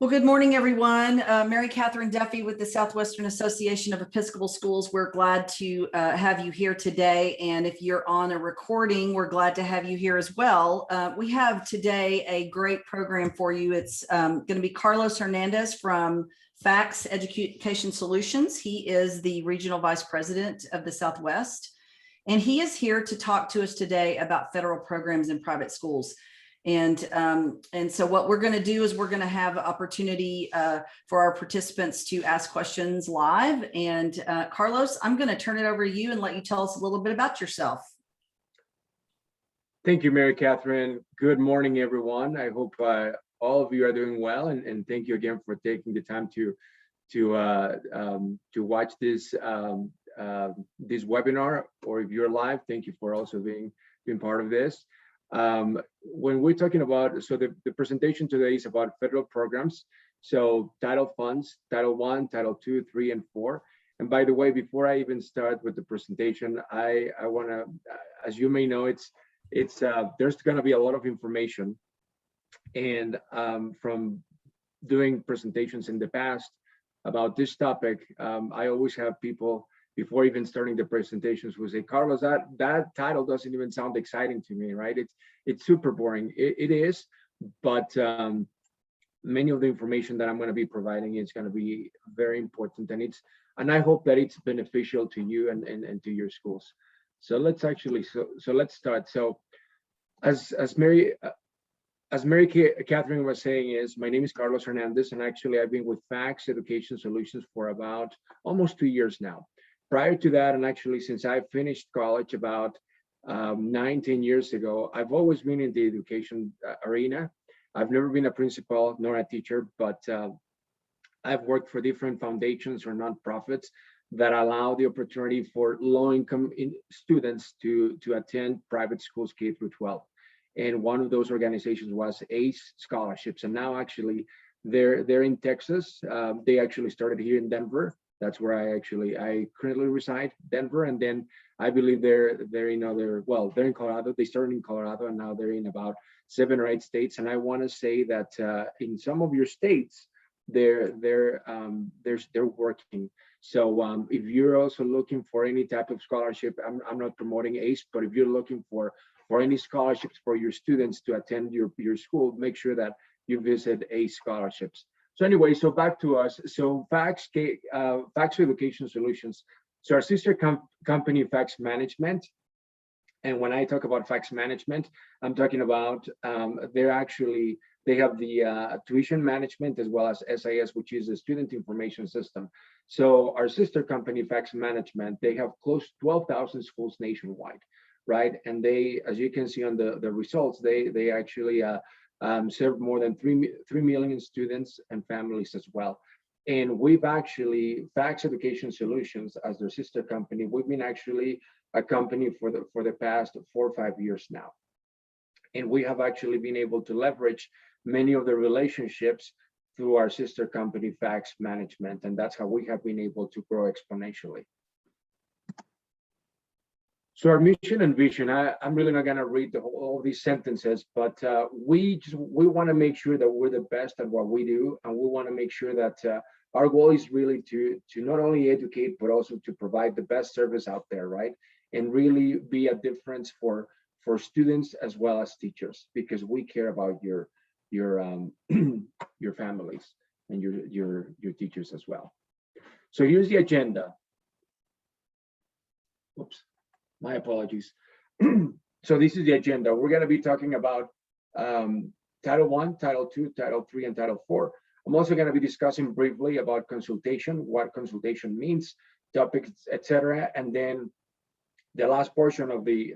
Well, good morning, everyone. Mary Katherine Duffy with the Southwestern Association of Episcopal Schools. We're glad to have you here today. And if you're on a recording, we're glad to have you here as well. We have today a great program for you. It's going to be Carlos Hernandez from FACS Education Solutions. He is the Regional Vice President of the Southwest. And he is here to talk to us today about federal programs in private schools. And so what we're going to do is we're going to have opportunity for our participants to ask questions live. And Carlos, I'm going to turn it over to you and let you tell us a little bit about yourself. Thank you, Mary Katherine. Good morning, everyone. I hope all of you are doing well, and thank you again for taking the time to watch this this webinar, or if you're live, thank you for also being part of this. When we're talking about, so the presentation today is about federal programs, so title funds, Title I, Title II, 3, and 4. And by the way, before I even start with the presentation, I want to, as you may know, there's going to be a lot of information, and from doing presentations in the past about this topic, I always have people, before even starting the presentations, who say, Carlos, that title doesn't even sound exciting to me, right? It's super boring. It is, but many of the information that I'm going to be providing is going to be very important, and I hope that it's beneficial to you and to your schools. So let's start. So as Mary Katherine was saying, my name is Carlos Hernandez, and actually I've been with FACS Education Solutions for about almost 2 years now. Prior to that, and actually since I finished college about 19 years ago, I've always been in the education arena. I've never been a principal nor a teacher, but I've worked for different foundations or nonprofits that allow the opportunity for low-income students to attend private schools K through 12. And one of those organizations was ACE Scholarships, and now actually they're in Texas. They actually started here in Denver. That's where I currently reside, Denver, and then I believe they're in they're in Colorado. They started in Colorado, and now they're in about 7 or 8 states. And I want to say that in some of your states, they're working. So if you're also looking for any type of scholarship, I'm not promoting ACE, but if you're looking for any scholarships for your students to attend your school, make sure that you visit ACE Scholarships. So anyway, so back to us. So FACS Education Solutions. So our sister company, FACS Management. And when I talk about FACS Management, I'm talking about they have the tuition management as well as SIS, which is the Student Information System. So our sister company, FACS Management, they have close to 12,000 schools nationwide, right? And they, as you can see on the results, they actually serve more than 3 million students and families as well. And we've actually, FACS Education Solutions, as their sister company, we've been actually a company for the past 4 or 5 years now. And we have actually been able to leverage many of the relationships through our sister company, FACS Management. And that's how we have been able to grow exponentially. So our mission and vision, I'm really not going to read all these sentences, but we want to make sure that we're the best at what we do, and we want to make sure that our goal is really to not only educate, but also to provide the best service out there, right? And really be a difference for students as well as teachers, because we care about your families and your teachers as well. So here's the agenda. Oops. My apologies. So this is the agenda. We're going to be talking about Title I, Title II, Title III, and Title IV. I'm also going to be discussing briefly about consultation, what consultation means, topics, etc. And then the last portion of the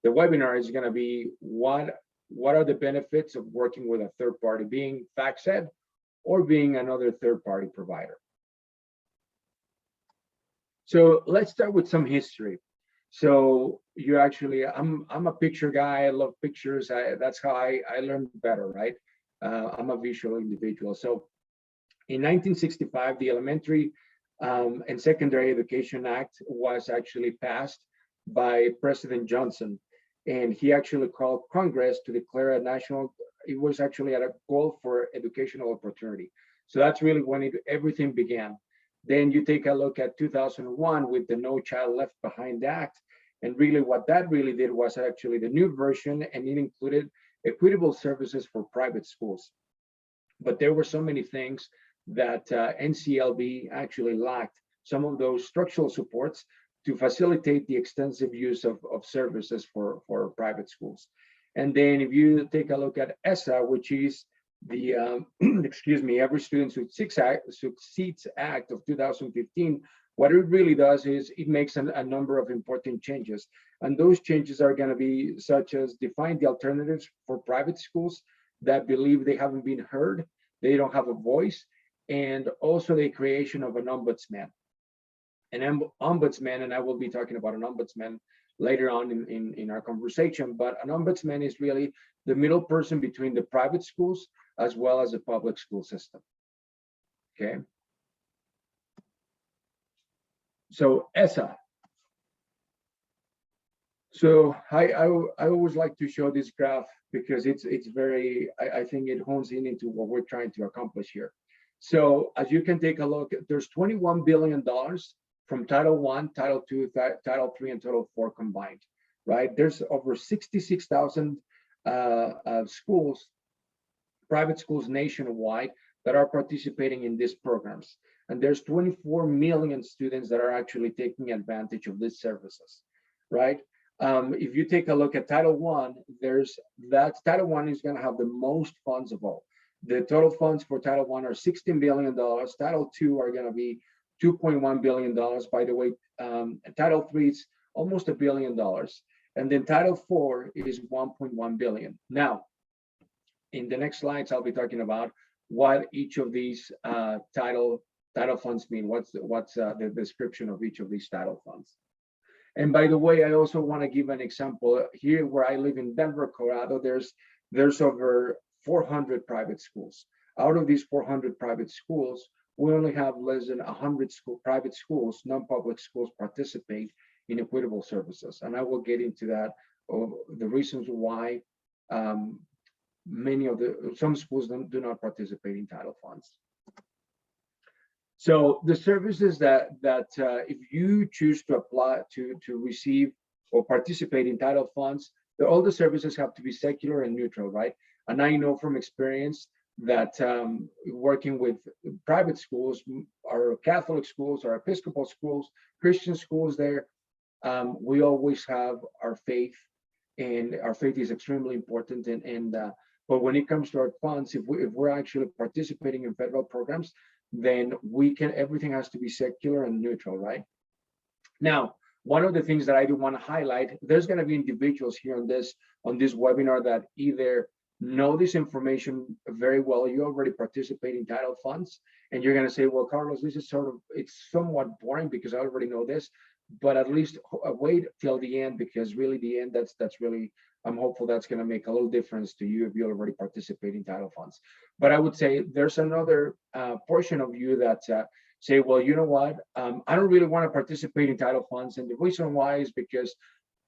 webinar is going to be what are the benefits of working with a third party, being FactSet or being another third party provider. So let's start with some history. So you actually, I'm a picture guy. I love pictures. That's how I learn better, right? I'm a visual individual. So in 1965, the Elementary and Secondary Education Act was actually passed by President Johnson. And he actually called Congress to declare a national it was actually at a goal for educational opportunity. So that's really when everything began. Then you take a look at 2001 with the No Child Left Behind Act. And really what that really did was actually the new version, and it included equitable services for private schools. But there were so many things that NCLB actually lacked, some of those structural supports to facilitate the extensive use of services for private schools. And then if you take a look at ESSA, which is the, excuse me, Every Student Succeeds Act of 2015, what it really does is it makes a number of important changes. And those changes are going to be such as define the alternatives for private schools that believe they haven't been heard, they don't have a voice, and also the creation of an ombudsman. An ombudsman, and I will be talking about an ombudsman later on in our conversation, but an ombudsman is really the middle person between the private schools as well as the public school system. Okay. So ESSA. So I always like to show this graph because it's very, I think it hones in into what we're trying to accomplish here. So as you can take a look, there's $21 billion from Title I, Title II, Title III, and Title IV combined, right? There's over 66,000 schools, private schools nationwide that are participating in these programs. And there's 24 million students that are actually taking advantage of these services, right? If you take a look at Title I, Title I is going to have the most funds of all. The total funds for Title I are $16 billion. Title II are going to be $2.1 billion. By the way, Title III is almost $1 billion. And then Title IV is $1.1 billion. Now, in the next slides, I'll be talking about what each of these title funds mean. What's the description of each of these title funds? And by the way, I also want to give an example. Here where I live in Denver, Colorado, there's over 400 private schools. Out of these 400 private schools, we only have less than 100 private schools, non-public schools, participate in equitable services. And I will get into that, the reasons why some schools do not participate in title funds. So the services that if you choose to apply to receive or participate in title funds, all the services have to be secular and neutral, right? And I know from experience that working with private schools, our Catholic schools, our Episcopal schools, Christian schools there, we always have our faith, and our faith is extremely important. But when it comes to our funds, if we're actually participating in federal programs, then everything has to be secular and neutral, right? Now, one of the things that I do want to highlight, there's going to be individuals here on this webinar that either know this information very well, you already participate in title funds, and you're going to say, well, Carlos, this is it's somewhat boring because I already know this, but at least wait till the end, because really the end, that's really, I'm hopeful that's going to make a little difference to you if you already participate in title funds. But I would say there's another portion of you that say, well, you know what, I don't really want to participate in title funds, and the reason why is because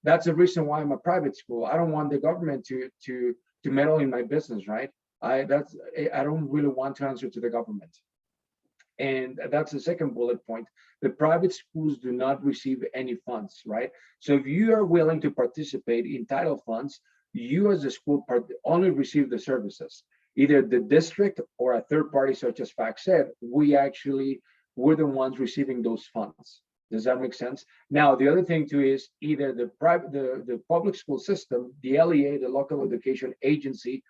that's the reason why I'm a private school. I don't want the government to meddle in my business, right? I don't really want to answer to the government. And that's the second bullet point. The private schools do not receive any funds, right? So if you are willing to participate in title funds, you as a school only receive the services. Either the district or a third party such as FactSet, we're the ones receiving those funds. Does that make sense? Now, the other thing too is either the public school system, the LEA, the local education agency,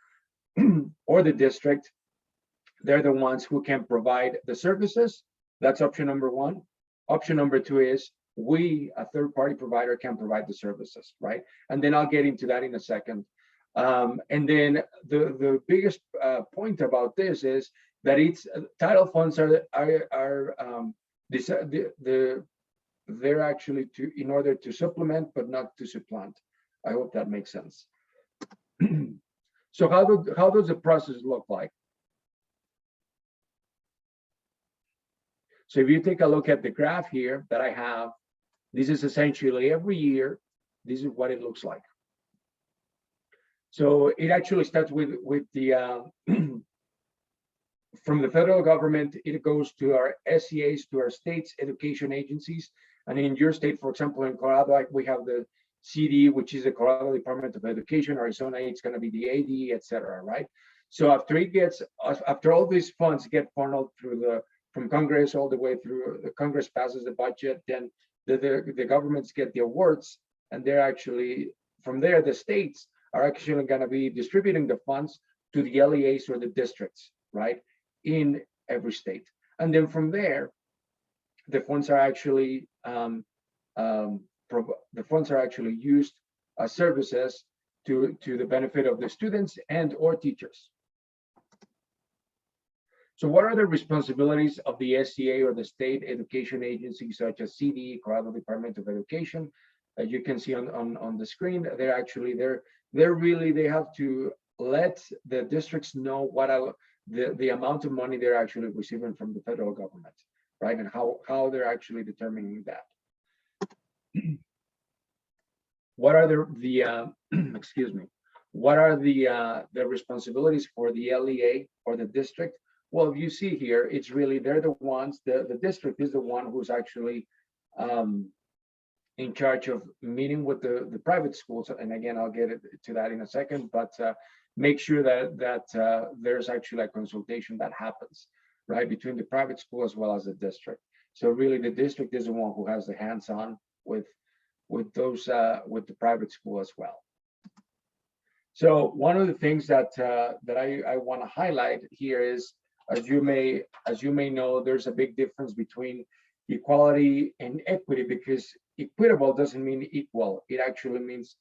or the district, they're the ones who can provide the services. That's option number one. Option number two is we, a third party provider, can provide the services, right? And then I'll get into that in a second. And then the biggest point about this is that title funds they're actually in order to supplement, but not to supplant. I hope that makes sense. So how does the process look like? So if you take a look at the graph here that I have, this is essentially every year, this is what it looks like. So it actually starts with the from the federal government, it goes to our SEAs, to our states' education agencies. And in your state, for example, in Colorado, we have the CD, which is the Colorado Department of Education. Arizona, it's going to be the AD, et cetera, right? So after all these funds get funneled through from Congress all the way through, the Congress passes the budget, then the governments get the awards, and they're actually, from there, the states are actually going to be distributing the funds to the LEAs or the districts, right, in every state. And then from there, the funds are actually used as services to the benefit of the students and or teachers. So what are the responsibilities of the SEA or the state education agencies such as CD, Colorado Department of Education? As you can see on the screen, they have to let the districts know what the amount of money they're actually receiving from the federal government, right? And how they're actually determining that. What are the excuse me? What are the responsibilities for the LEA or the district? Well, if you see here, it's really, they're the ones, the district is the one who's actually in charge of meeting with the private schools. And again, I'll get to that in a second, but make sure that there's actually a consultation that happens, right, between the private school as well as the district. So really the district is the one who has the hands-on with those with the private school as well. So one of the things that I want to highlight here is, as you may know, there's a big difference between equality and equity, because equitable doesn't mean equal. It actually means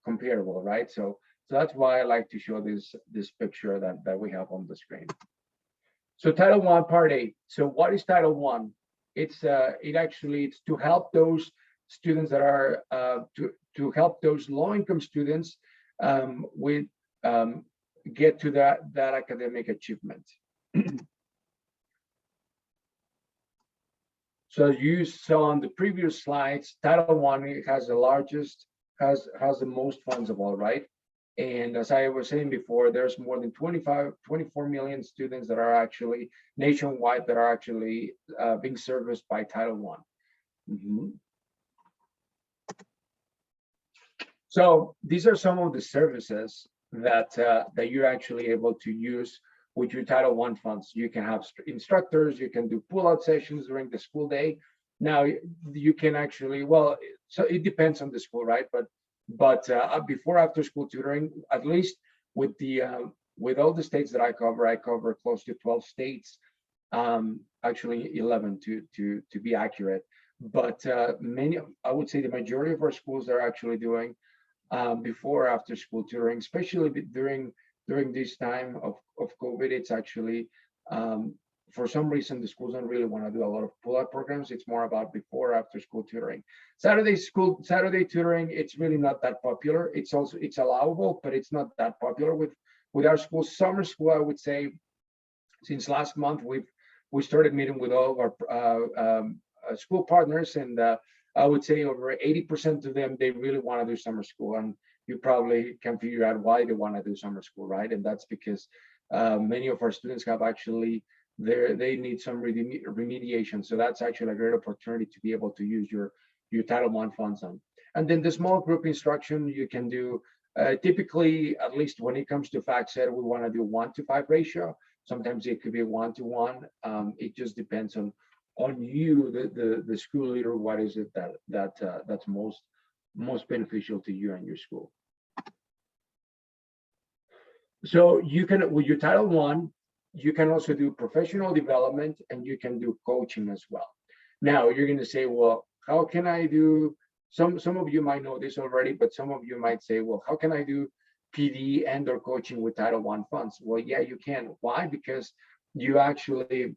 comparable, right? So that's why I like to show this picture that we have on the screen. So Title I, Part A. So what is Title I? It's to help those students that are to help those low-income students with get to that academic achievement. So as you saw on the previous slides, Title I has the most funds of all, right? And as I was saying before, there's more than 24 million students that are actually nationwide that are actually being serviced by Title I. So these are some of the services that you're actually able to use with your Title I funds. You can have instructors, you can do pull-out sessions during the school day. Now you can actually, well, so it depends on the school, right? But before after school tutoring, at least with all the states that I cover close to 12 states, actually 11 to be accurate. But I would say the majority of our schools are actually doing before after school tutoring, especially during this time of COVID. It's actually for some reason the schools don't really want to do a lot of pull-out programs. It's more about before after school tutoring. Saturday tutoring, it's really not that popular. It's allowable, but it's not that popular with our schools. Summer school, I would say, since last month we started meeting with all of our school partners, and I would say over 80% of them, they really want to do summer school. And you probably can figure out why they want to do summer school, right? And that's because many of our students have actually, they need some remediation. So that's actually a great opportunity to be able to use your Title I funds on. And then the small group instruction you can do, typically, at least when it comes to fact set, we want to do 1:5 ratio. Sometimes it could be 1:1. It just depends on you, the school leader, what is it that's most beneficial to you and your school. So you can, with your Title I, you can also do professional development and you can do coaching as well. Now you're going to say, well, how can I do, some of you might know this already, but some of you might say, well, how can I do PD and or coaching with Title I funds? Well, yeah, you can. Why? Because you actually,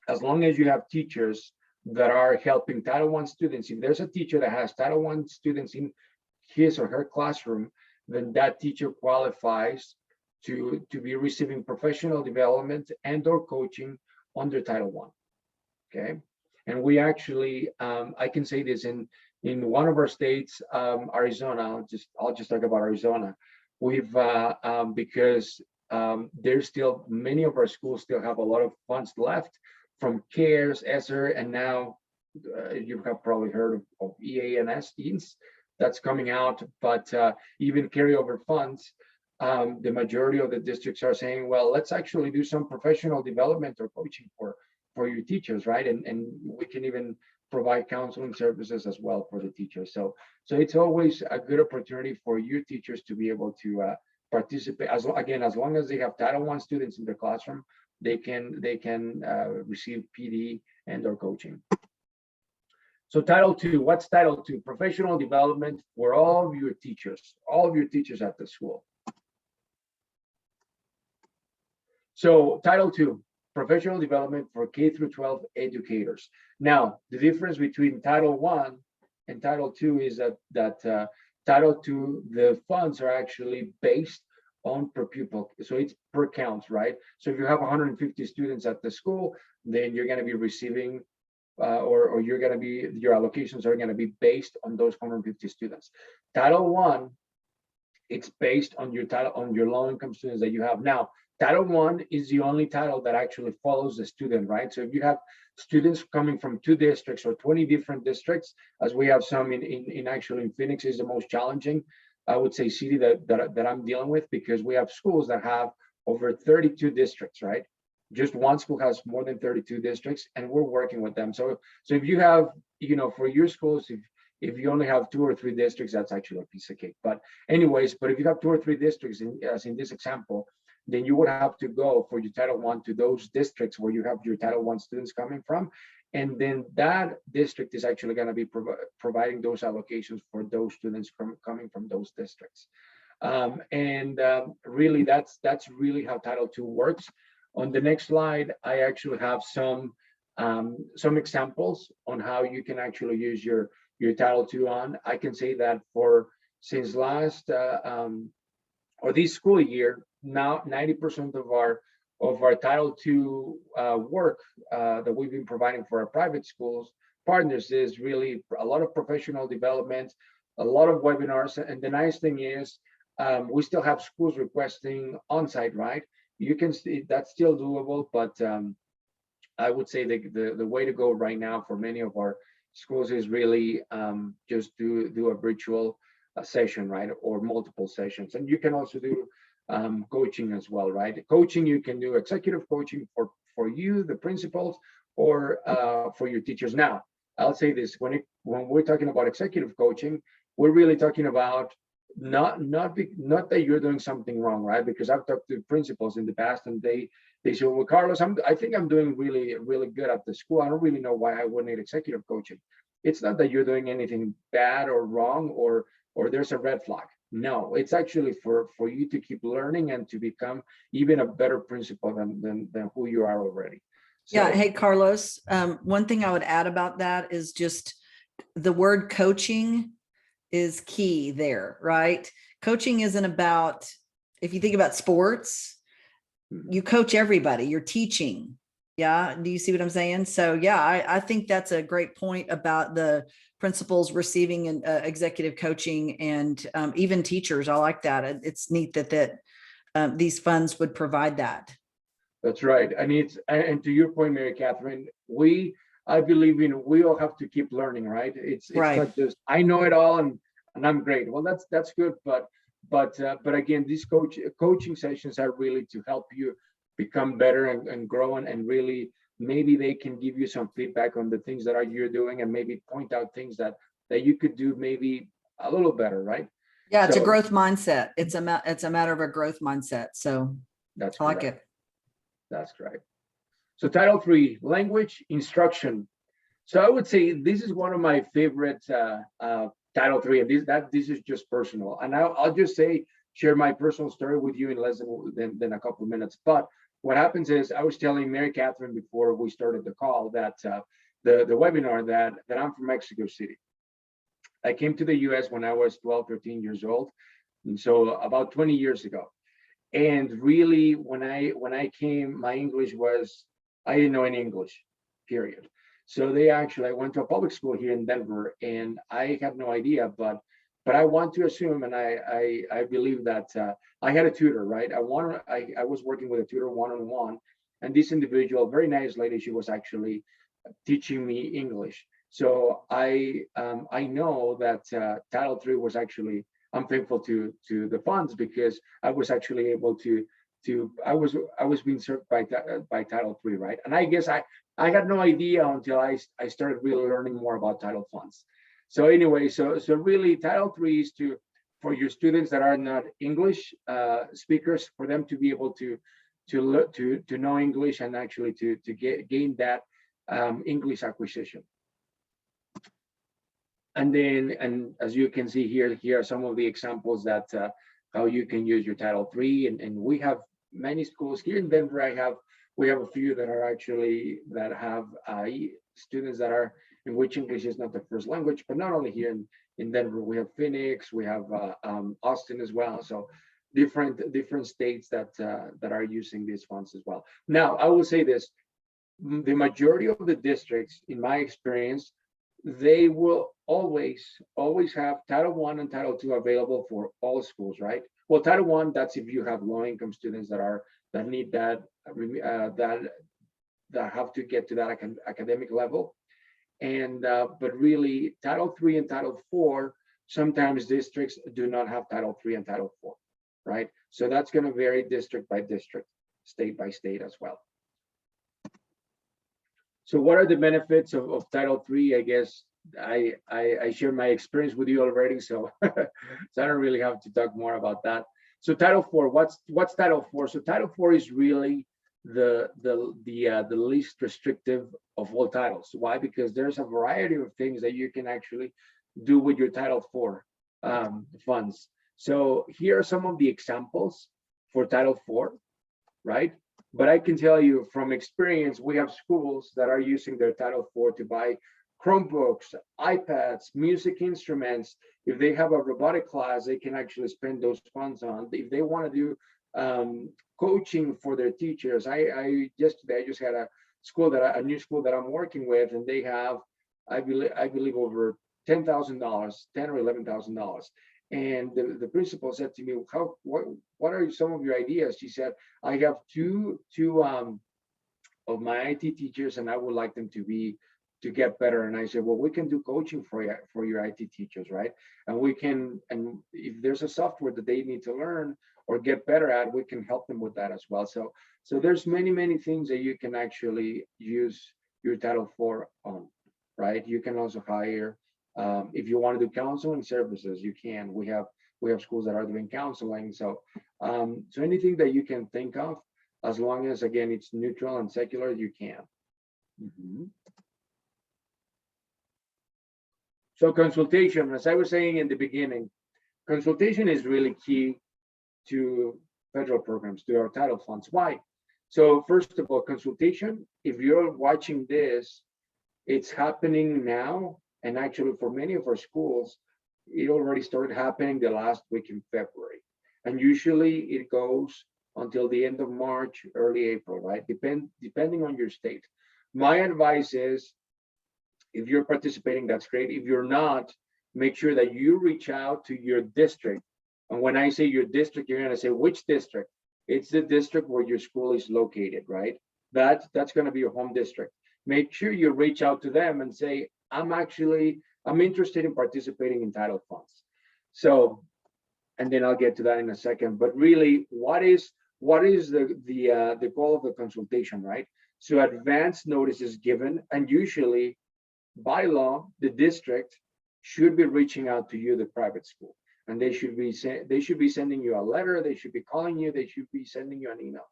as long as you have teachers that are helping Title I students, if there's a teacher that has Title I students in his or her classroom, then that teacher qualifies to be receiving professional development and or coaching under Title I. Okay, and we actually, I can say this in one of our states, Arizona. I'll just talk about Arizona. We've because there's still many of our schools still have a lot of funds left from CARES, ESSER, and now you have probably heard of EANS that's coming out, but even carryover funds. The majority of the districts are saying, well, let's actually do some professional development or coaching for your teachers, right? And we can even provide counseling services as well for the teachers. So it's always a good opportunity for your teachers to be able to participate. As long as they have Title I students in the classroom, they can receive PD and or coaching. So Title II, what's Title II? Professional development for all of your teachers at the school. So Title II, professional development for K through 12 educators. Now, the difference between Title I and Title II is that Title II, the funds are actually based on per pupil. So it's per count, right? So if you have 150 students at the school, then you're going to be receiving or you're going to be, your allocations are going to be based on those 150 students. Title I, it's based on your low income students that you have. Now, Title I is the only title that actually follows the student, right? So if you have students coming from 2 districts or 20 different districts, as we have some in Phoenix is the most challenging, I would say, city that I'm dealing with, because we have schools that have over 32 districts, right? Just one school has more than 32 districts, and we're working with them. So if you have, for your schools, if you only have 2 or 3 districts, that's actually a piece of cake. But anyways, if you have 2 or 3 districts, as in this example, then you would have to go for your Title I to those districts where you have your Title I students coming from. And then that district is actually going to be providing those allocations for those students coming from those districts. Really, that's really how Title II works. On the next slide, I actually have some examples on how you can actually use your Title II on. I can say that since last or this school year, now 90% of our Title II work that we've been providing for our private schools partners is really a lot of professional development, a lot of webinars. And the nice thing is we still have schools requesting on-site, right? You can see that's still doable, but I would say the way to go right now for many of our schools is really just do a virtual session, right? Or multiple sessions. And you can also do coaching as well, right? Coaching, you can do executive coaching for you, the principals, or for your teachers. Now, I'll say this, when we're talking about executive coaching, we're really talking about not that you're doing something wrong, right? Because I've talked to principals in the past, and they say, well, Carlos, I think I'm doing really, really good at the school. I don't really know why I would need executive coaching. It's not that you're doing anything bad or wrong or there's a red flag. No, it's actually for you to keep learning and to become even a better principal than who you are already. So, yeah. Hey, Carlos, one thing I would add about that is just the word coaching is key there, right? Coaching isn't about, if you think about sports, you coach everybody, you're teaching. Yeah. Do you see what I'm saying? So yeah, I think that's a great point about the principals receiving an executive coaching, and even teachers. I like that. It's neat that these funds would provide that. That's right. And to your point, Mary Catherine, I believe we all have to keep learning, right? It's right. Not just I know it all and I'm great. Well, that's good, but again, these coaching sessions are really to help you become better and grow, and really maybe they can give you some feedback on the things that you're doing, and maybe point out things that you could do maybe a little better, right? Yeah, it's a growth mindset. It's a matter of a growth mindset. So that's I like it. That's right. So Title III, language instruction. So I would say this is one of my favorite Title III, and this is just personal. And I'll just share my personal story with you in less than a couple of minutes. But what happens is, I was telling Mary Catherine before we started the call that the webinar that I'm from Mexico City. I came to the US when I was 12, 13 years old. And so about 20 years ago. And really, when I came, my English was, I didn't know any English, period. So I went to a public school here in Denver, and I had no idea, but But I want to assume, and I believe that I had a tutor, right? I was working with a tutor one-on-one, and this individual, very nice lady, she was actually teaching me English. So I know that Title III was actually, I'm thankful to the funds, because I was actually able I was being served by Title III, right? And I guess I had no idea until I started really learning more about title funds. So anyway, so really Title III is for your students that are not English speakers, for them to be able to know English, and actually to gain that English acquisition. And then, and as you can see here are some of the examples that how you can use your Title III, and we have many schools here in Denver. We have a few that are actually that have students that are in which English is not the first language. But not only here in Denver, we have Phoenix, we have Austin as well. So different states that are using these funds as well. Now, I will say this: the majority of the districts, in my experience, they will always have Title I and Title II available for all schools, right? Well, Title I, that's if you have low-income students that need that that have to get to that academic level. And but really, Title III and Title IV, sometimes districts do not have Title III and Title IV, right? So that's going to vary district by district, state by state as well. So what are the benefits of Title III? I guess I share my experience with you already, so so I don't really have to talk more about that. So Title IV, what's Title IV? So Title IV is really the least restrictive of all titles. Why? Because there's a variety of things that you can actually do with your Title IV funds. So here are some of the examples for Title IV, right? But I can tell you from experience, we have schools that are using their Title IV to buy Chromebooks, iPads, music instruments. If they have a robotic class, they can actually spend those funds on. If they want to do coaching for their teachers, yesterday I just had a new school that I'm working with, and they have, I believe over $10,000, $10,000 or $11,000. And the principal said to me, what are some of your ideas? She said, I have two of my IT teachers, and I would like them to get better. And I said, well, we can do coaching for your IT teachers, right? And we can, and if there's a software that they need to learn or get better at, we can help them with that as well. So there's many things that you can actually use your Title IV on, right? You can also hire, if you want to do counseling services, you can. We have schools that are doing counseling. So anything that you can think of, as long as, again, it's neutral and secular, you can. So consultation, as I was saying in the beginning, consultation is really key to federal programs, to our title funds. Why? So first of all, consultation, if you're watching this, it's happening now. And actually for many of our schools, it already started happening the last week in February. And usually it goes until the end of March, early April, right? Depending on your state. My advice is, if you're participating, that's great. If you're not, make sure that you reach out to your district. And when I say your district, you're going to say, which district? It's the district where your school is located, right? That's going to be your home district. Make sure you reach out to them and say, I'm interested in participating in title funds. So, and then I'll get to that in a second. But really, what is the goal of the consultation, right? So advance notice is given, and usually by law, the district should be reaching out to you, the private school, and they should be sending you a letter. They should be calling you. They should be sending you an email,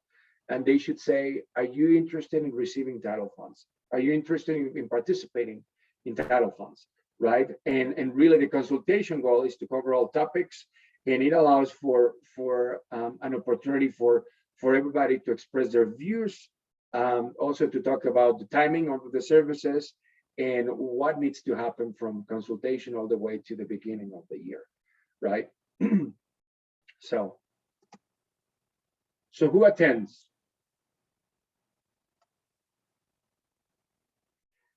and they should say, "Are you interested in receiving title funds? Are you interested in participating in title funds?" Right? And really, the consultation goal is to cover all topics, and it allows for an opportunity for everybody to express their views, also to talk about the timing of the services and what needs to happen from consultation all the way to the beginning of the year, right? So who attends?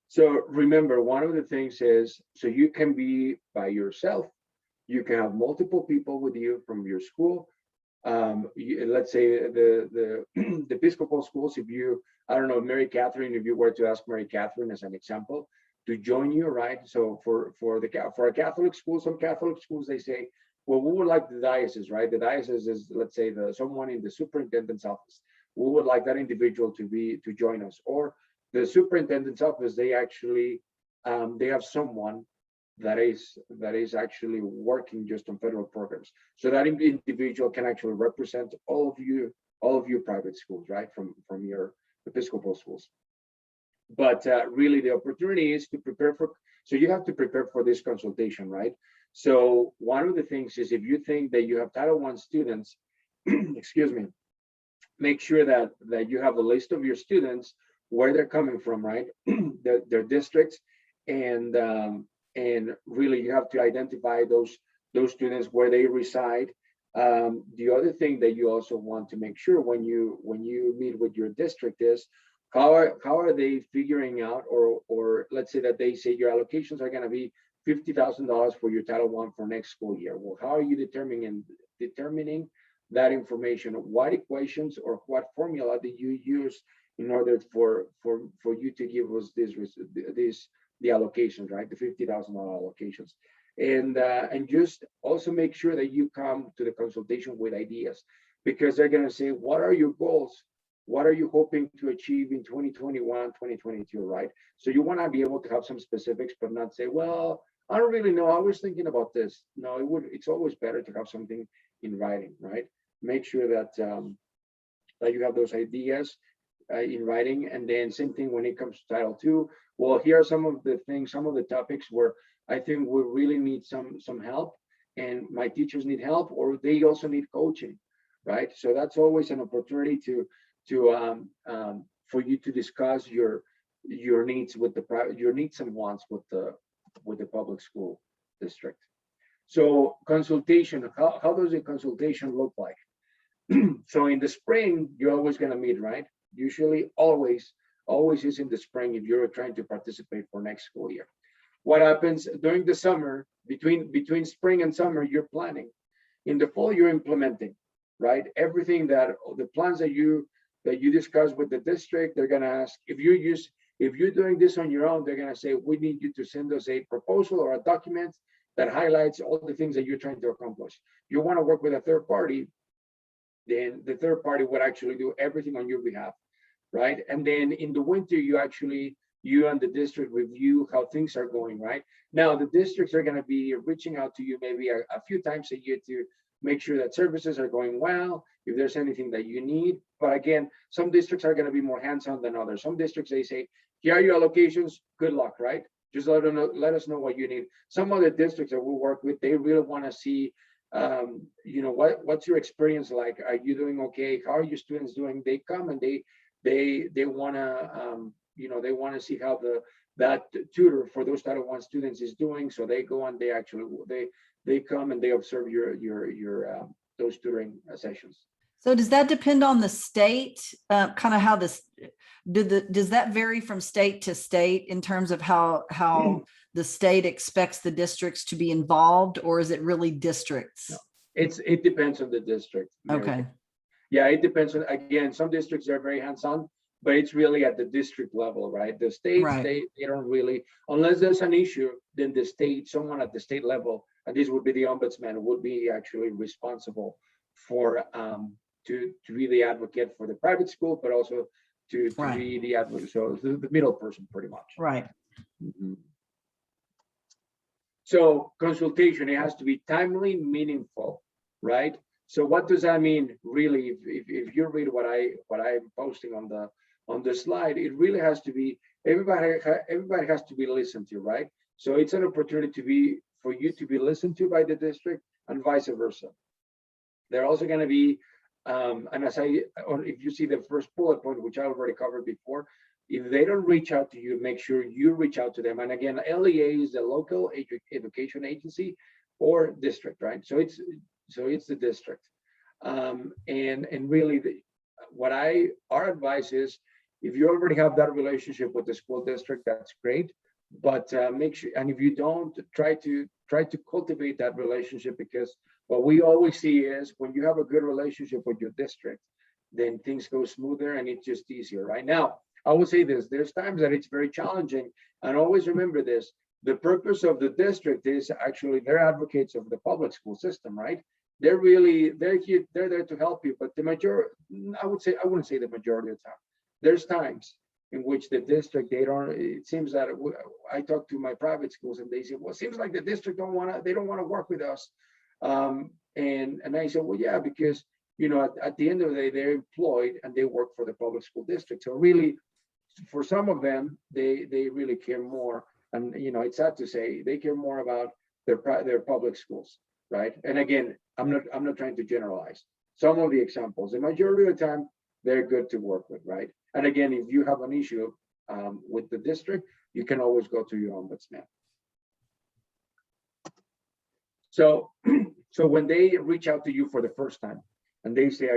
So remember, one of the things is, so you can be by yourself, You can have multiple people with you from your school. Let's say the the Episcopal schools, if you, I don't know, Mary Catherine, if you were to ask Mary Catherine as an example to join you, right? So for a Catholic school, some Catholic schools, they say, well, we would like the diocese, right? The diocese is, let's say, someone in the superintendent's office. We would like that individual to join us. Or the superintendent's office, they actually they have someone that is actually working just on federal programs. So that individual can actually represent all of you private schools, right? From your Episcopal schools. But really the opportunity is to prepare for, so you have to prepare for this consultation, right? So one of the things is, if you think that you have Title I students, excuse me, make sure that you have a list of your students, where they're coming from, right? their districts, and really you have to identify those students where they reside. The other thing that you also want to make sure when you meet with your district is, how are they figuring out, or let's say that they say your allocations are going to be $50,000 for your Title I for next school year. Well, how are you determining that information? What equations or what formula did you use in order for you to give us the allocations, right? The $50,000 allocations. And just also make sure that you come to the consultation with ideas, because they're going to say, what are your goals? What are you hoping to achieve in 2021, 2022, right? So you want to be able to have some specifics, but not say, well, I don't really know, I was thinking about this. No, it's always better to have something in writing, right? Make sure that that you have those ideas in writing. And then same thing when it comes to Title II. Well, here are some of the things, some of the topics where I think we really need some help, and my teachers need help, or they also need coaching, right? So that's always an opportunity for you to discuss your needs with the private, your needs and wants with the public school district. So consultation, how does a consultation look like? So in the spring, you're always going to meet, right? Usually always is in the spring if you're trying to participate for next school year. What happens during the summer, between spring and summer, you're planning. In the fall, you're implementing, right? Everything the plans that you discuss with the district, they're going to ask, if you're doing this on your own, they're going to say, we need you to send us a proposal or a document that highlights all the things that you're trying to accomplish. You want to work with a third party, then the third party would actually do everything on your behalf, right? And then in the winter, you and the district review how things are going, right? Now, the districts are going to be reaching out to you maybe a few times a year to make sure that services are going well, if there's anything that you need. But again, some districts are going to be more hands-on than others. Some districts, they say, here are your allocations, good luck, right? Just let us know what you need. Some other districts that we work with, they really want to see, what's your experience like? Are you doing okay? How are your students doing? They come and they want to, they want to see how that tutor for those Title I students is doing. So they go and they come and they observe your those tutoring sessions. So does that depend on the state? Kind of how this does that vary from state to state in terms of how the state expects the districts to be involved, or is it really districts? No, it depends on the district. Okay. Yeah, it depends on, again, some districts are very hands-on, but it's really at the district level, right? The states, Right. they don't really, unless there's an issue, then the state, someone at the state level, and this would be the ombudsman, would be actually responsible for to be the advocate for the private school, but also to Right. be the advocate, so the middle person, pretty much. Right. Mhm. So consultation, it has to be timely, meaningful, right? So what does that mean, really? If you read what I'm posting on the slide, it really has to be, everybody has to be listened to, right? So it's an opportunity for you to be listened to by the district, and vice versa. They're also going to be, and or if you see the first bullet point, which I already covered before, if they don't reach out to you, make sure you reach out to them. And again, LEA is the local education agency or district, right? So it's the district. And really, our advice is, if you already have that relationship with the school district, that's great. But make sure, and if you don't, try try to cultivate that relationship, because what we always see is when you have a good relationship with your district, then things go smoother and it's just easier. Right now, I will say this, there's times that it's very challenging, and always remember this, the purpose of the district is actually they're advocates of the public school system, right? They're here, they're there to help you, but the majority, I wouldn't say the majority of the time. There's times in which the district, it seems that I talk to my private schools and they say, well, it seems like the district don't want to work with us. And I said, well, yeah, because, at the end of the day, they're employed and they work for the public school district. So really, for some of them, they really care more. And, it's sad to say, they care more about their public schools, right? And again, I'm not trying to generalize. Some of the examples, the majority of the time, they're good to work with, right? And again, if you have an issue with the district, you can always go to your ombudsman. So when they reach out to you for the first time and they say,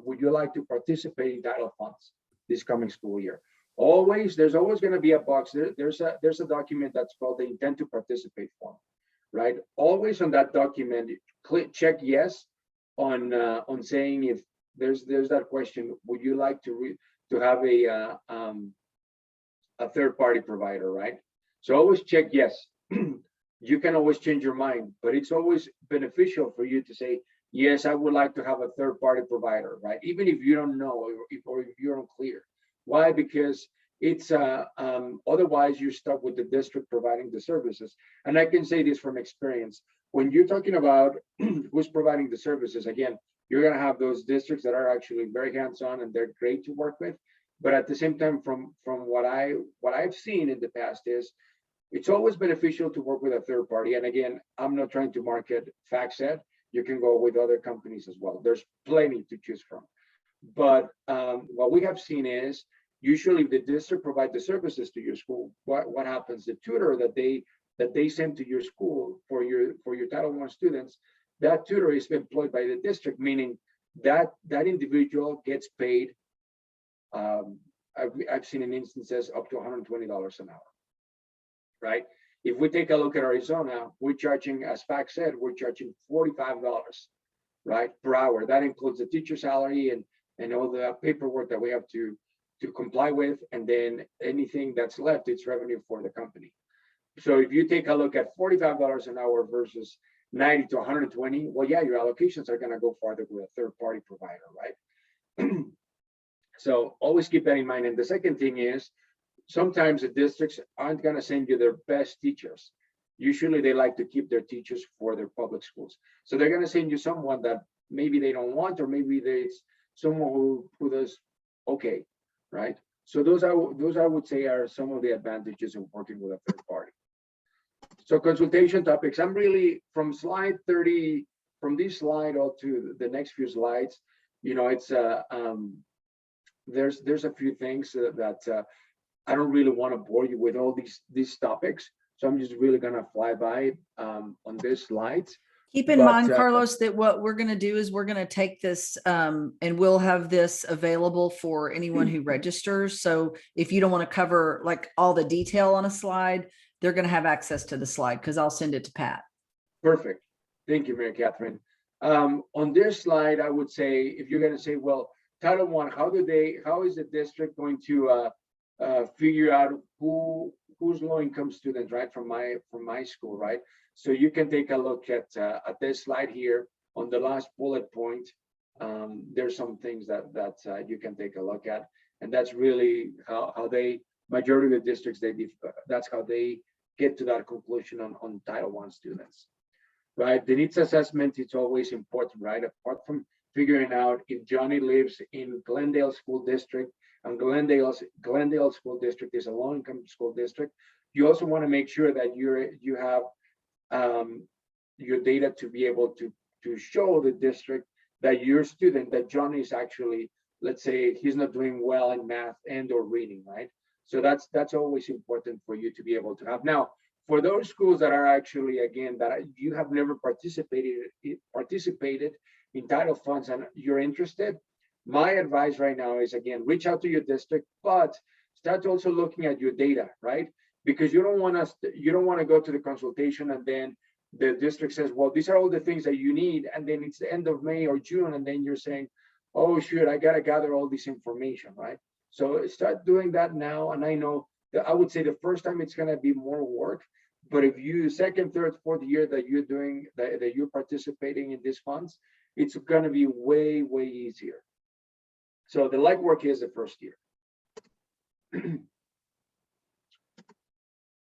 would you like to participate in title funds this coming school year? There's always going to be a box. There's a document that's called the intent to participate form, right? Always on that document, check yes on saying if there's that question, would you like to have a third-party provider, right? So always check yes. You can always change your mind, but it's always beneficial for you to say, yes, I would like to have a third-party provider, right? Even if you don't know or if you're unclear. Why? Because it's otherwise you're stuck with the district providing the services. And I can say this from experience. When you're talking about who's providing the services, again, you're going to have those districts that are actually very hands-on and they're great to work with. But at the same time, from what I've seen in the past is it's always beneficial to work with a third party. And again, I'm not trying to market FactSet. You can go with other companies as well. There's plenty to choose from. But what we have seen is usually if the district provide the services to your school, what happens? The tutor that they send to your school for your Title I students, that tutor is employed by the district, meaning that individual gets paid. I've seen in instances up to $120 an hour, right? If we take a look at Arizona, we're charging, as FAC said, we're charging $45, right, per hour. That includes the teacher salary and all the paperwork that we have to comply with, and then anything that's left, it's revenue for the company. So if you take a look at $45 an hour versus 90 to 120, well, yeah, your allocations are going to go farther with a third-party provider, right? So always keep that in mind. And the second thing is, sometimes the districts aren't going to send you their best teachers. Usually they like to keep their teachers for their public schools. So they're going to send you someone that maybe they don't want, or maybe it's someone who does okay, right? So those I would say are some of the advantages of working with a third party. So consultation topics, I'm really from slide 30, from this slide all to the next few slides, it's there's a few things that I don't really want to bore you with all these topics. So I'm just really going to fly by on this slides. Keep in mind, Carlos, that what we're going to do is we're going to take this and we'll have this available for anyone who registers. So if you don't want to cover like all the detail on a slide, they're going to have access to the slide because I'll send it to Pat. Perfect. Thank you, Mary Katherine. On this slide, I would say, if you're going to say, well, Title I, how is the district going to figure out who's low-income students, right, from my school, right? So you can take a look at this slide here on the last bullet point. There's some things that you can take a look at, and that's really how they, majority of the districts, that's how they get to that conclusion on Title I students, right? The needs assessment, it's always important, right? Apart from figuring out if Johnny lives in Glendale School District, and Glendale School District is a low-income school district, you also want to make sure that you have your data to be able to show the district that your student, that Johnny is actually, let's say he's not doing well in math and or reading, right? So that's always important for you to be able to have. Now, for those schools that are actually, again, that you have never participated in title funds and you're interested, my advice right now is, again, reach out to your district, but start also looking at your data, right? Because you don't want to go to the consultation and then the district says, well, these are all the things that you need, and then it's the end of May or June, and then you're saying, oh shoot, I gotta gather all this information, right? So start doing that now. And I know that I would say the first time it's gonna be more work, but if you second, third, fourth year that you're doing that you're participating in these funds, it's gonna be way, way easier. So the legwork is the first year.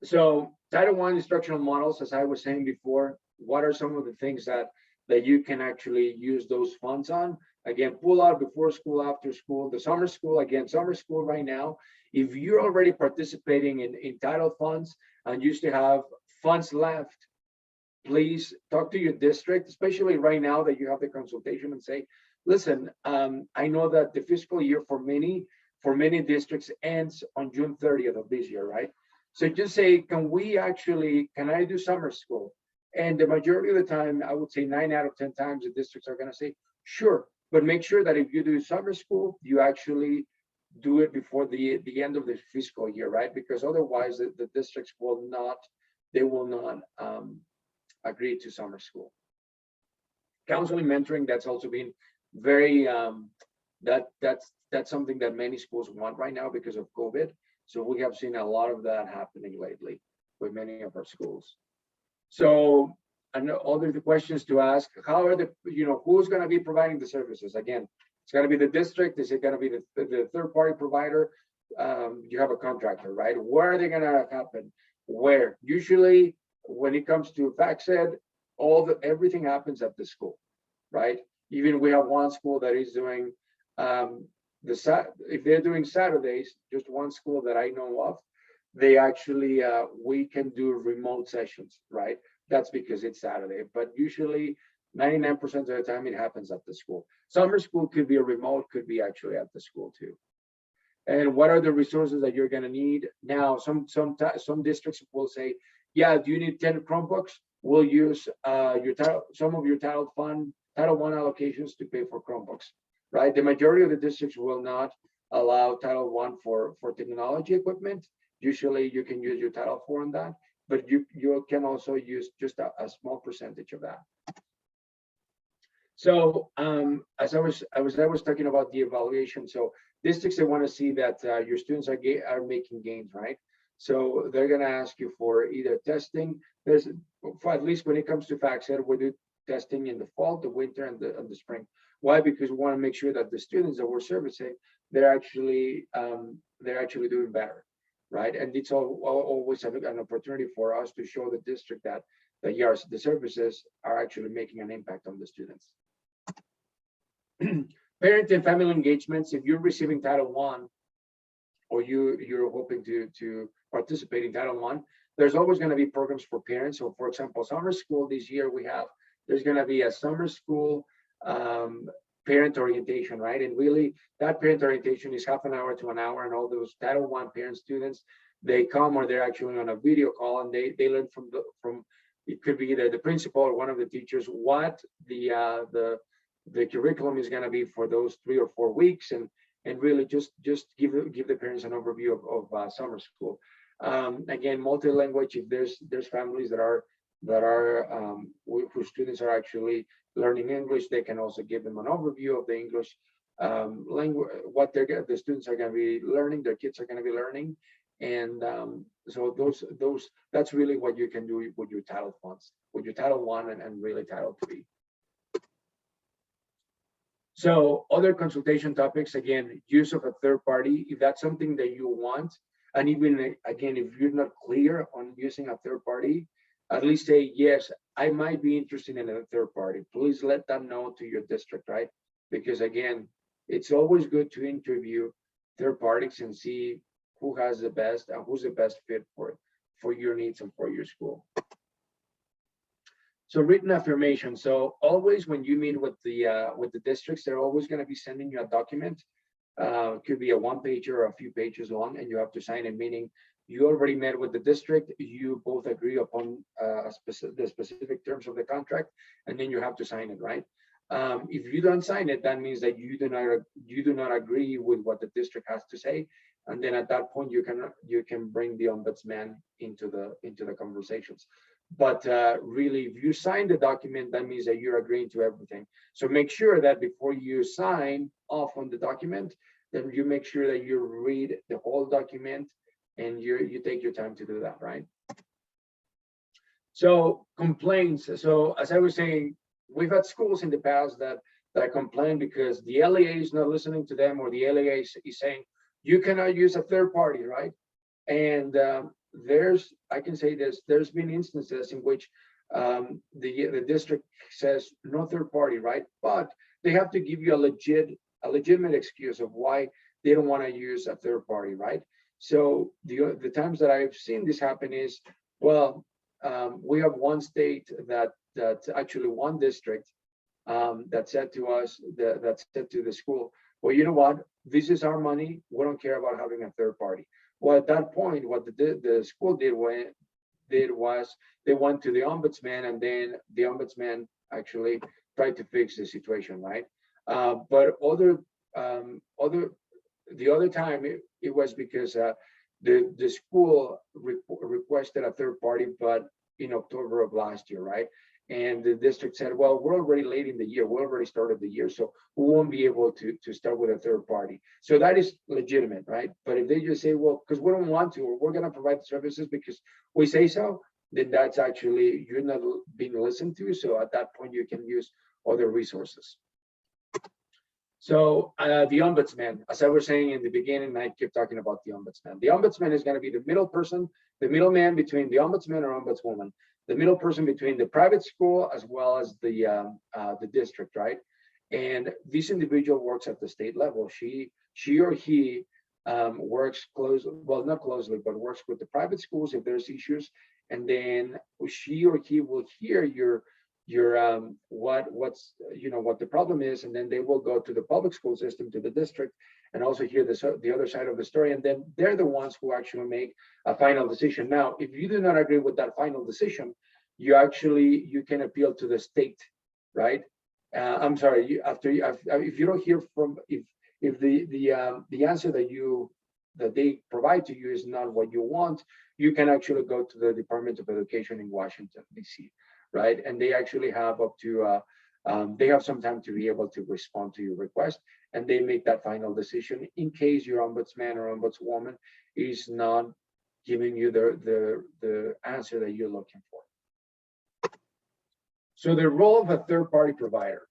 So Title I instructional models, as I was saying before, what are some of the things that you can actually use those funds on? Again, pull out before school, after school, the summer school. Again, summer school right now, if you're already participating in title funds and you still have funds left, please talk to your district, especially right now that you have the consultation, and say, listen, I know that the fiscal year for many districts ends on June 30th of this year, right? So just say, can I do summer school? And the majority of the time, I would say 9 out of 10 times, the districts are going to say, sure, but make sure that if you do summer school, you actually do it before the end of the fiscal year, right? Because otherwise, the districts will not agree to summer school. Counseling, mentoring, that's also been very that's something that many schools want right now because of COVID. So we have seen a lot of that happening lately with many of our schools. So, and other questions to ask, how are who's going to be providing the services? Again, it's going to be the district. Is it going to be the third party provider? You have a contractor, right? Where are they going to happen? Where? Usually when it comes to FACSED, everything happens at the school, right? Even we have one school that is doing if they're doing Saturdays, just one school that I know of, they actually we can do remote sessions, right? That's because it's Saturday, but usually 99% of the time it happens at the school. Summer school could be a remote, could be actually at the school too. And what are the resources that you're going to need? Now, some districts will say, yeah, do you need 10 Chromebooks? We'll use some of your Title I allocations to pay for Chromebooks, right? The majority of the districts will not allow Title I for technology equipment. Usually you can use your Title IV on that, but you can also use just a small percentage of that. So as I was talking about the evaluation, so districts, they want to see that your students are making gains, right? So they're going to ask you for either testing. For at least when it comes to FACSED, we do testing in the fall, the winter, and the spring. Why? Because we want to make sure that the students that we're servicing, they're actually doing better, right? And it's always an opportunity for us to show the district that the services are actually making an impact on the students. Parent and family engagements. If you're receiving Title I, or you're hoping to participate in Title I, there's always going to be programs for parents. So for example, summer school this year, there's going to be a summer school parent orientation, right? And really that parent orientation is half an hour to an hour, and all those Title I parent students, they come, or they're actually on a video call, and they learn from it could be either the principal or one of the teachers what the curriculum is going to be for those 3 or 4 weeks, and really just give the parents an overview of summer school. Again, multi-language. If there's families whose students are actually learning English, they can also give them an overview of the English language, what the students are going to be learning, their kids are going to be learning, and so that's really what you can do with your Title funds, with your Title I and really Title III. So other consultation topics, again, use of a third party, if that's something that you want, and even again, if you're not clear on using a third party, at least say, yes, I might be interested in a third party. Please let them know to your district, right? Because again, it's always good to interview third parties and see who has the best and who's the best fit for your needs and for your school. So written affirmation. So always when you meet with the districts, they're always going to be sending you a document. Could be a one-pager or a few pages long, and you have to sign it, meaning you already met with the district, you both agree upon the specific terms of the contract, and then you have to sign it, right? If you don't sign it, that means that you do not agree with what the district has to say, and then at that point you can bring the ombudsman into the conversations. But really, if you sign the document, that means that you're agreeing to everything. So make sure that before you sign off on the document, then you make sure that you read the whole document and you take your time to do that, right? So complaints. So as I was saying, we've had schools in the past that complain because the LEA is not listening to them, or the LEA is saying you cannot use a third party, right? And I can say this, there's been instances in which the district says no third party, right? But they have to give you a legitimate excuse of why they don't want to use a third party, right? So the times that I've seen this happen is, well, we have one state that actually one district that said to us, that said to the school, well, you know what, this is our money, we don't care about having a third party. Well, at that point, what the school did was they went to the ombudsman, and then the ombudsman actually tried to fix the situation, right? But the other time it was because the school requested a third party, but in October of last year, right? And the district said, well, we're already late in the year, we already started the year, so we won't be able to start with a third party. So that is legitimate, right? But if they just say, well, because we don't want to, or we're going to provide the services because we say so, then that's actually, you're not being listened to. So at that point, you can use other resources. So the ombudsman, as I was saying in the beginning, I keep talking about the ombudsman. The ombudsman is going to be the middle person, the middleman between the ombudsman or ombudswoman, the middle person between the private school as well as the district, right? And this individual works at the state level. She or he works close, well, not closely, but works with the private schools if there's issues, and then she or he will hear your what's what the problem is, and then they will go to the public school system, to the district, and also hear the other side of the story, and then they're the ones who actually make a final decision. Now, if you do not agree with that final decision, you can appeal to the state, right? I'm sorry, if you don't hear from, if the answer that they provide to you is not what you want, you can actually go to the Department of Education in Washington, D.C., right? And they actually have up to, they have some time to be able to respond to your request, and they make that final decision in case your ombudsman or ombudswoman is not giving you the answer that you're looking for. So the role of a third-party provider.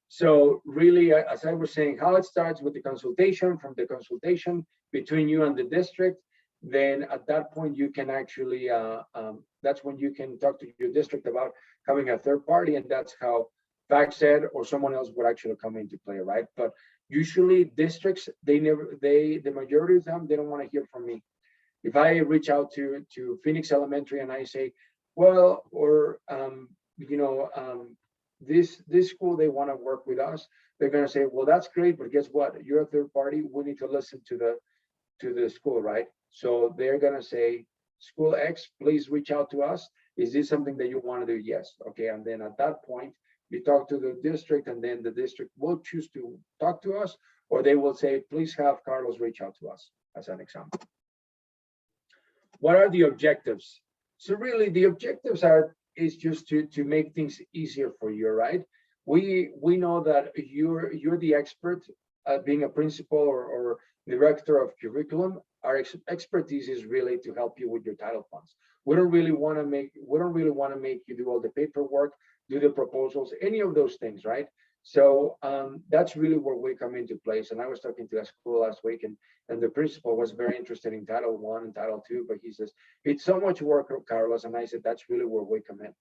So really, as I was saying, how it starts with the consultation, from the consultation between you and the district, then at that point you can actually, that's when you can talk to your district about having a third party, and that's how FactSet or someone else would actually come into play, right? But usually districts, the majority of them, they don't want to hear from me. If I reach out to Phoenix Elementary and I say, well, or this school, they want to work with us, they're going to say, well, that's great, but guess what? You're a third party. We need to listen to the school, right? So they're going to say, school X, please reach out to us. Is this something that you want to do? Yes. Okay. And then at that point, you talk to the district, and then the district will choose to talk to us, or they will say, please have Carlos reach out to us, as an example. What are the objectives? So really, the objectives is just to make things easier for you, right? We know that you're the expert at being a principal or director of curriculum. Our expertise is really to help you with your title funds. We don't really want to make you do all the paperwork, do the proposals, any of those things, right? So that's really where we come into place. And I was talking to a school last week, and the principal was very interested in Title I and Title II, but he says, it's so much work, Carlos. And I said, that's really where we come in.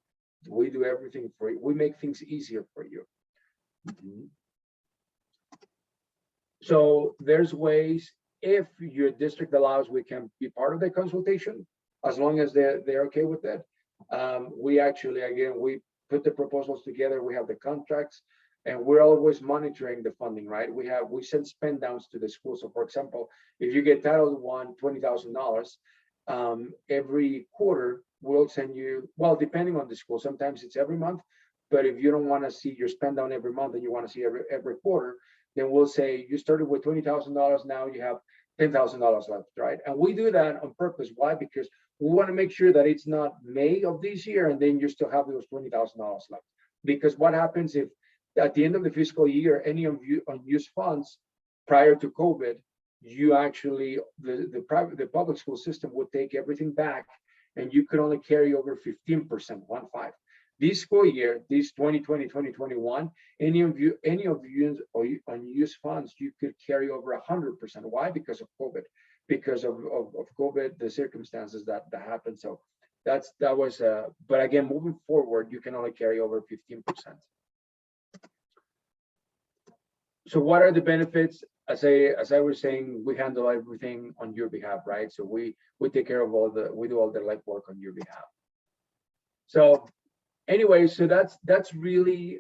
We do everything for you. We make things easier for you. So there's ways, if your district allows, we can be part of the consultation, as long as they're okay with it. We actually, again, we put the proposals together, we have the contracts, and we're always monitoring the funding, right? We send spend downs to the school. So for example, if you get Title I, $20,000, every quarter we'll send you, well, depending on the school, sometimes it's every month, but if you don't want to see your spend down every month and you want to see every quarter, then we'll say you started with $20,000, now you have $10,000 left, right? And we do that on purpose. Why? Because we want to make sure that it's not May of this year and then you still have those $20,000 left. Because what happens if at the end of the fiscal year, any of you unused funds prior to COVID, you actually, the public school system would take everything back and you could only carry over 15%, 1.5. This school year, this 2020, 2021, any of you unused funds, you could carry over 100%. Why? Because of COVID, because of COVID, the circumstances that happened. So that was, but again, moving forward, you can only carry over 15%. So what are the benefits? As I was saying, we handle everything on your behalf, right? So we take care of we do all the legwork on your behalf. So anyway, so that's really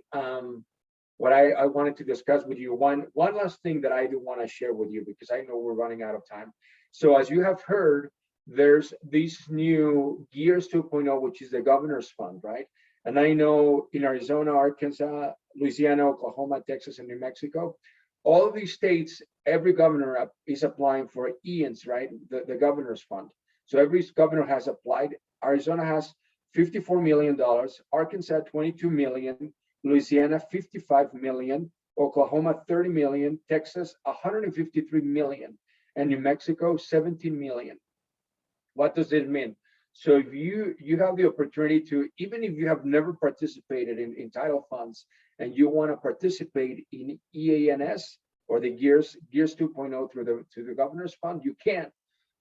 what I wanted to discuss with you. One last thing that I do want to share with you, because I know we're running out of time. So as you have heard, there's this new Gears 2.0, which is the governor's fund, right? And I know in Arizona, Arkansas, Louisiana, Oklahoma, Texas, and New Mexico, all of these states, every governor is applying for EANS, right? The governor's fund. So every governor has applied. Arizona has $54 million, Arkansas, 22 million, Louisiana, 55 million, Oklahoma, 30 million, Texas, 153 million, and New Mexico, 17 million. What does it mean? So if you have the opportunity to, even if you have never participated in title funds and you want to participate in EANS or the Gears 2.0 through the governor's fund, you can.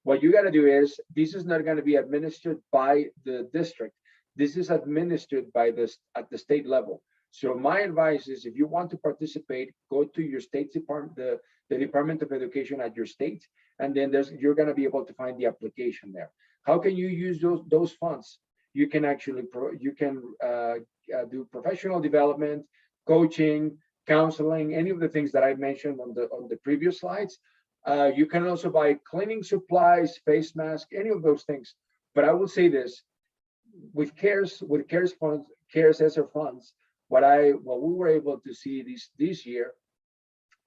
What you got to do is, this is not going to be administered by the district. This is administered by at the state level. So my advice is, if you want to participate, go to your state department, the Department of Education at your state, and then you're going to be able to find the application there. How can you use those funds? You can actually do professional development, coaching, counseling, any of the things that I mentioned on the previous slides. You can also buy cleaning supplies, face masks, any of those things. But I will say this: with CARES funds, CARES ESSER funds, what we were able to see this year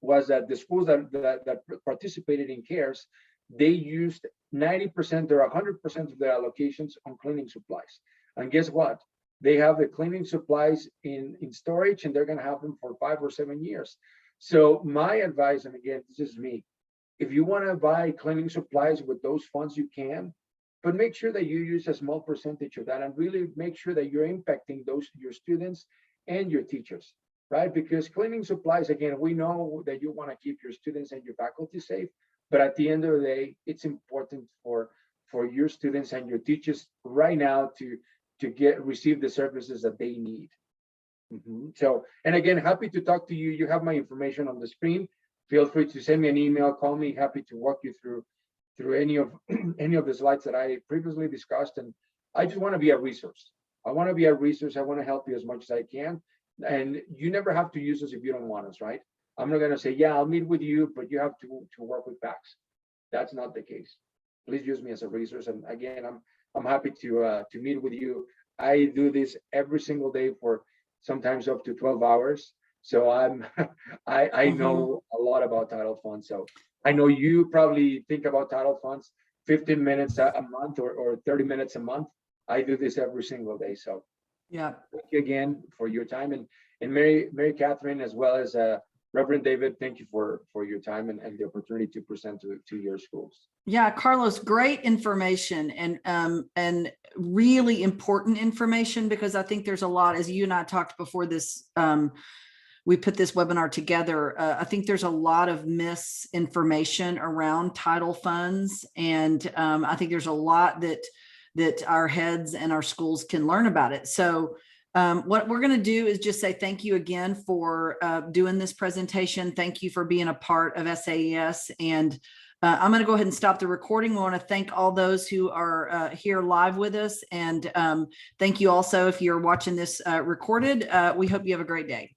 was that the schools that participated in CARES, they used 90% or 100% of their allocations on cleaning supplies. And guess what? They have the cleaning supplies in storage, and they're going to have them for 5 or 7 years. So my advice, and again, this is me, if you want to buy cleaning supplies with those funds, you can, but make sure that you use a small percentage of that and really make sure that you're impacting your students and your teachers, right? Because cleaning supplies, again, we know that you want to keep your students and your faculty safe, but at the end of the day, it's important for your students and your teachers right now to receive the services that they need. So, and again, happy to talk to you. You have my information on the screen. Feel free to send me an email, call me. Happy to walk you through any of the slides that I previously discussed. And I just want to be a resource. I want to be a resource. I want to help you as much as I can. And you never have to use us if you don't want us, right? I'm not going to say, yeah, I'll meet with you, but you have to work with PACS. That's not the case. Please use me as a resource. And again, I'm happy to meet with you. I do this every single day for sometimes up to 12 hours. So I know a lot about title funds. So I know you probably think about title funds 15 minutes a month or 30 minutes a month. I do this every single day. So yeah, thank you again for your time, and Mary Katherine, as well as Reverend David, thank you for your time and the opportunity to present to your schools. Yeah, Carlos, great information and really important information, because I think there's a lot, as you and I talked before this, we put this webinar together. I think there's a lot of misinformation around title funds, and I think there's a lot that our heads and our schools can learn about it. So what we're going to do is just say thank you again for doing this presentation. Thank you for being a part of SAES. And I'm going to go ahead and stop the recording. We want to thank all those who are here live with us. And thank you also if you're watching this recorded. We hope you have a great day.